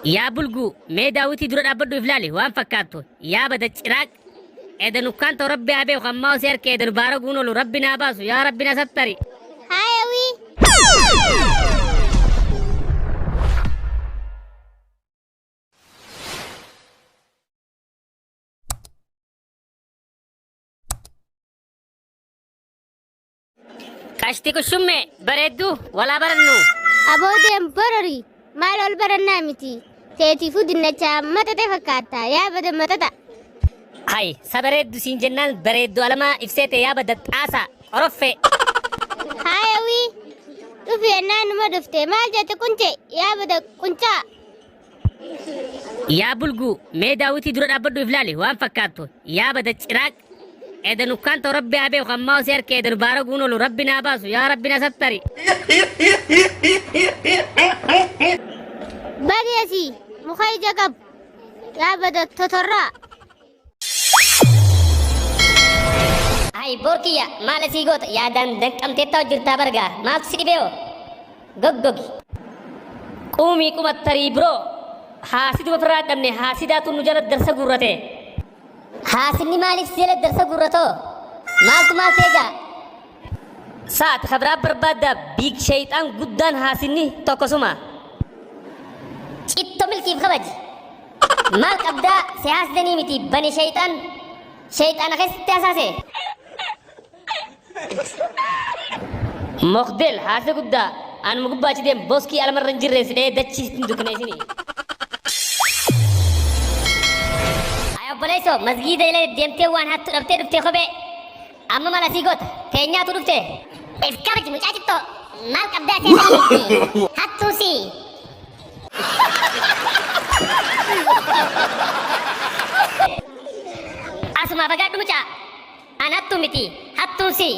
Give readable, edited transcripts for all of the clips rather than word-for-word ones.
Yaa bulguu mee daawwitii dura dhaabbadhu iflaali waan fakkaattu yaa bada ciraaq edanu kanto rabbi haa beeku ammaa osii harkee edanu baara guunolu rabbi naa baasu yaa rabbi na sattari. Hayawi. Kashti kushumme bareeddu walaa barannu. Aboodeen borori maal ol barannaa miti. Teetiifuu dinnacha matate fakkaata yaa bada matata. Hay sabareeddu siin jennaan bareeddu alamaa ibseete yaa bada xaasa qoroffe. Hayawi. Dhufi ennaan numa dhufte maal jette kunche yaa bada kunchaa. Yaa bulguu mee daawwitii dura dhaabbadhu iflaali waan fakkaattu yaa bada ciraaq edanu kanto rabbi haa beeku ammaa osii harkee edanu baara guunolu rabbi naa baasu yaa rabbi na sattari. Badiyasi mukhai jagab yaa bada totorraa. Hay borkiya maal asii goota yaadaan danqamteettaa hojjirtaa bargaa maaltu si dhibee goggogi. Quumii qumattarii biroo haasidu ofirraa dhabne haasidaatu nu jala darsa gurrate. Haasinni maaliif si jala darsa gurratoo maaltu maal teegaa. Saat kabraa barbaaddaa biig shayxaan guddaan haasinni tokkosuma. Citto milkiif kabaji maal qabdaa si haasdanii miti bani shayxaana keessatti hasaase. Mokdel haasa guddaa anuma gubbaachi deem boskii alamarra hin jirre sidhee dachii hin dukneessini. Obboleessoo masgiida ilee deemtee waan hattu dhabtee dhuftee kophee amma mala sii goota keenyaatu dhufte. If kabaji mucaa cittoo maal qabdaa seetanii hattuu sii. Asuma fagaadhu mucaa an hattuu miti hattuu sii.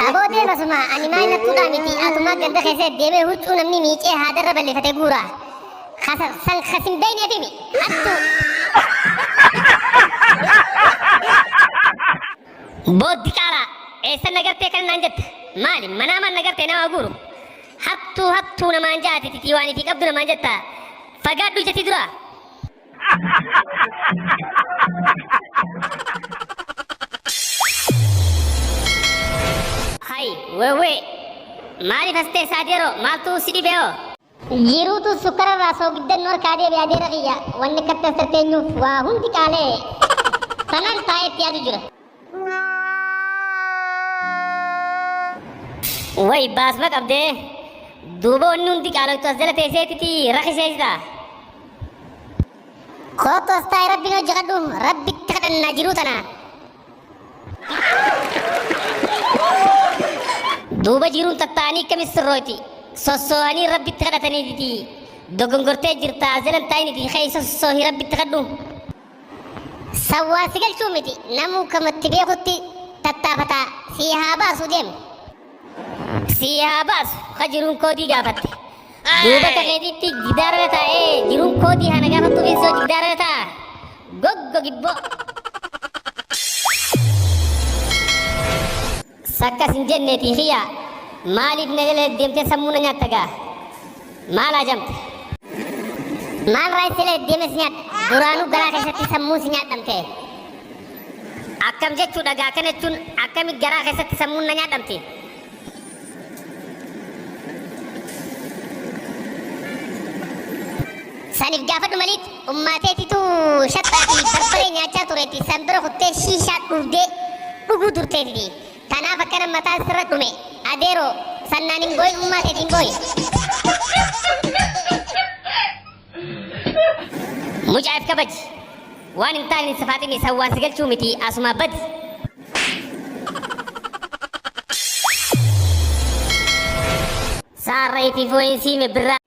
Aboodeen asuma ani maal nattuudhaa miti atumaa ganda keessatti deemee huccuu namni miicee haadarra balleeffatee guuraa. San kasin beeyneefimi hattuu. Booddi qaalaa eessa nagartee kan naan jette maali manaamaan nagartee nama guuru hattuu namaan jaati titii waan ifi qabdu namaan jetta fagaadhu jetti dura. Hay wewe maaliif hastee saadeeroo maaltu si dhibeeoo. Jiruutu sukkararraa soogiddan harkaa deebi'aa deera kiyya wanni kattas tarteenyuuf waa hundi qaalee kanaan taa'etti yaadu jira. Way baasma qabdee duuba wanni hundi qaalootu as jala teesseetiti rakkiseesita. Kootu as taa'e rabbiin hojii kadhu rabbitti kadhannaa jiruu tana. Duuba jiruun tattaa'anii akkamis sirrooti. Sossoohanii rabbitti kadhataniiti dogongortee jirta azalan taa'initi keessa sossoohii rabbitti kadhu. Sawwaa si galchuu miti namuu kamatti beekutti tattaafataa sii haa baasu deemu. Sii haa baasu ka jiruun koodii gaafatte. Duuba kaqeetitti gidaarra taa'ee jiruun koodii hana gaafattu keessoo gidaarra taa'a. Goggo gibboo. Sakkas hin jenneetii hiyyaa. Maaliif na jala deemtee sammuu na nyaatta gaa? Maal ajamte? Maal raayisilee deemes nyaadha duraanuu garaa keessatti sammuu si nyaadhamte. Akkam jechuudha gaa kana jechuun akkamitti garaa keessatti sammuun na nyaadhamte? Saniif gaafadhu maliit ummaateetitu shaxxaa fi barbaree nyaachaa tureetti san bira kuttee shiishaa dhugdee dhuguu turteetiti. Kanaaf akkana mataa sirra dhume adeeroo sannaan hin booyin ummaateetiin booyi. Mucaa'eef kabaji waan hin taane safaaxini sawwaan si galchuu miti asuma badi. Saarreetii fooniin siime birraa.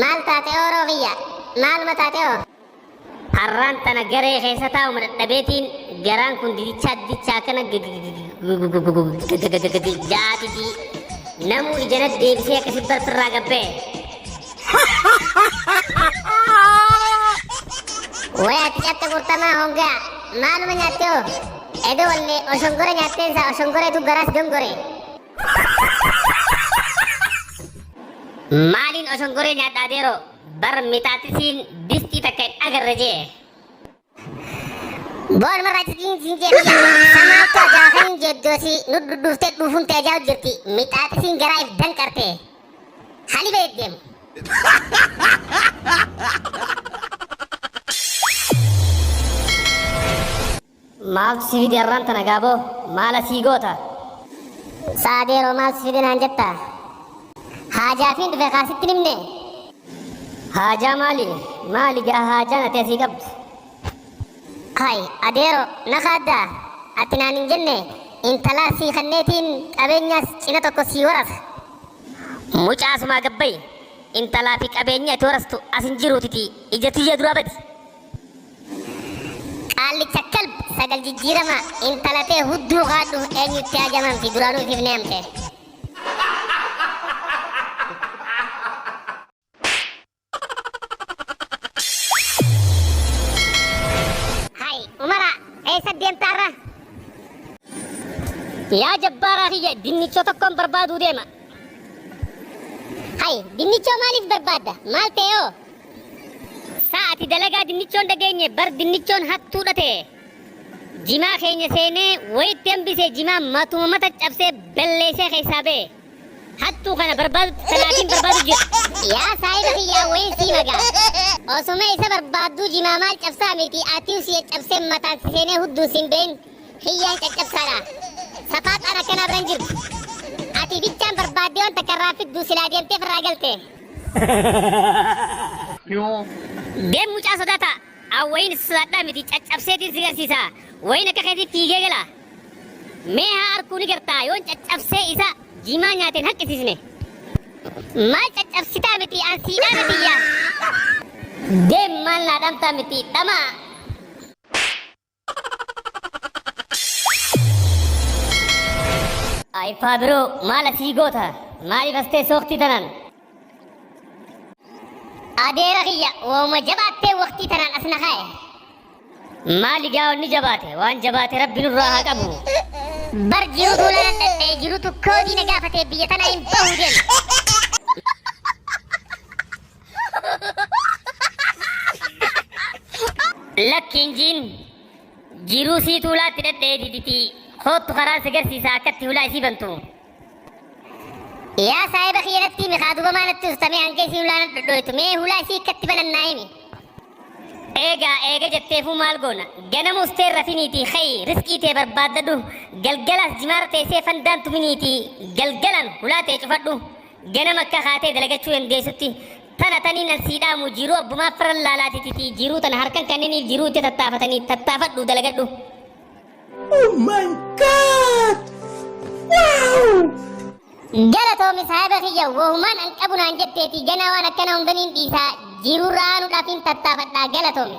Maal taate ooroo kiyya maaluma taate oo. Har'aan tana garee keessa taa'u madadhabeetiin garaan kun didichaa kana jaatiti namuu ijanat deebisee akkasi bartirraa gabbee. Wayaatti catte kurtamaa hongaa maaluma nyaatte oo. Edo wallee oshongore nyaatteensa oshongoreetu garas dongore. Maalin oshongore nyaadhaa deeroo bar mitaatisiin distii takka hin agarre jee. Boon marraa citiin sinjee biyya samaattu ajaafaniin jeddoosii nu dhudhuuftee dhuufuun tajaajila jirti mixaaxisiin garaa if danqarte hali beekdeemu. Maaf si fide irraan tana gaaboo maala sii goota. Saadeeroo maaf si fide naan jetta haajaafiin dhufe kaasitti nimne. Haajaa maali gaa haajaan ati asii qabdu. Hai adeero nakaaddaa ati naan hin jenne intalaa sii kanneetiin qabeenyaas cina tokko sii warasa. Mucaasumaa gabbayi intalaa fi qabeenya itti warastu as hin jiruutiti ija tiyya duraa badi. Qaallicha kalb sagal jijjiirama intalatee hudduu kaadhu eenyutti ajamamti duraanuu ifif neemte. Hai umara eessa deemtaarra? Yaa jabbaaraa kiyya dinnichoo tokkoon barbaaduu deema. Hai dinnichoo maaliif barbaadda maal ta'eoo? Sa'ati dalagaa dinnichoon dhageenye bar dinnichoon hattuudha ta'e. Jimaa keenya seenee wayitti hambisee jimaa matuma mata cabsee balleessee keessaa ba'e. Hattuu kana barbaadu sanaatiin barbaadu jira. Yaa saayiba kiyyaa wayin sii magaa. Osuma isa barbaadduu jimaa maal cabsaa miti atiin si cabsee mataan si seenee hudduu siin been kiyyaan caccabsaadha. Safaaxaan akkana biran jirtu. Ati bichaan barbaaddee wanta karraa fidduu silaa deemtee firraa galte. Deem mucaa sodaata. Awwayin sodaadhaa miti caccabseetiin si garsiisa. Wayin akka keetii fiigee gala. Mee haa harkuu ni gartaa yoon caccabsee isa jimaa nyaateen haqqisiisne. Maal caccabsitaa miti ansiidhaa natiyyaa. Deem maal naa dhamtaa miti dhamaa. Aifaa biroo maal asii goota maaliif astee sooktii tanan. Adeera kiyya wooma jabaattee waqtii tanaan as na kaa'e. Maali gaa onni jabaate waan jabaate rabbi nurraa haa qabu. Bar jirutu lalan dhadhee jirutu koodii na gaafatee biyya tana hin bahu deema. Lakkiin jiin jiruu sii tuulaatti dhadhee diditi hoottu karaa si garsiisa akkatti hulaa isii bantu. Yaa saayiba kiyyatti miqaa duba maalatti ustamee hanga isii hulaa na dhadhooytu mee hulaa isii akkatti banannaa himi. Eega jetteefuu maal goona ganama ustee rafiniitii hayi riskii tee barbaaddadhu galgalas jimaara teessee fandaan tuminiitii galgalan hulaa tee cufadhu ganama akka kaatee dalagachuu dandeessutti tana tanii nan siidhaamu jiruu abbumaa firan laalaatitiiti jiruu tana harkan kanniniif jiruu itti tattaafatanii tattaafadhu dalagadhu. Oh my God! Wow! Galatoomi saayiba kiyya wohumaan an qabu naan jetteeti ganaa waan akkana hundaniin dhiisaa jiruu raanuudhaaf hin tattaafadhaa galatoomi.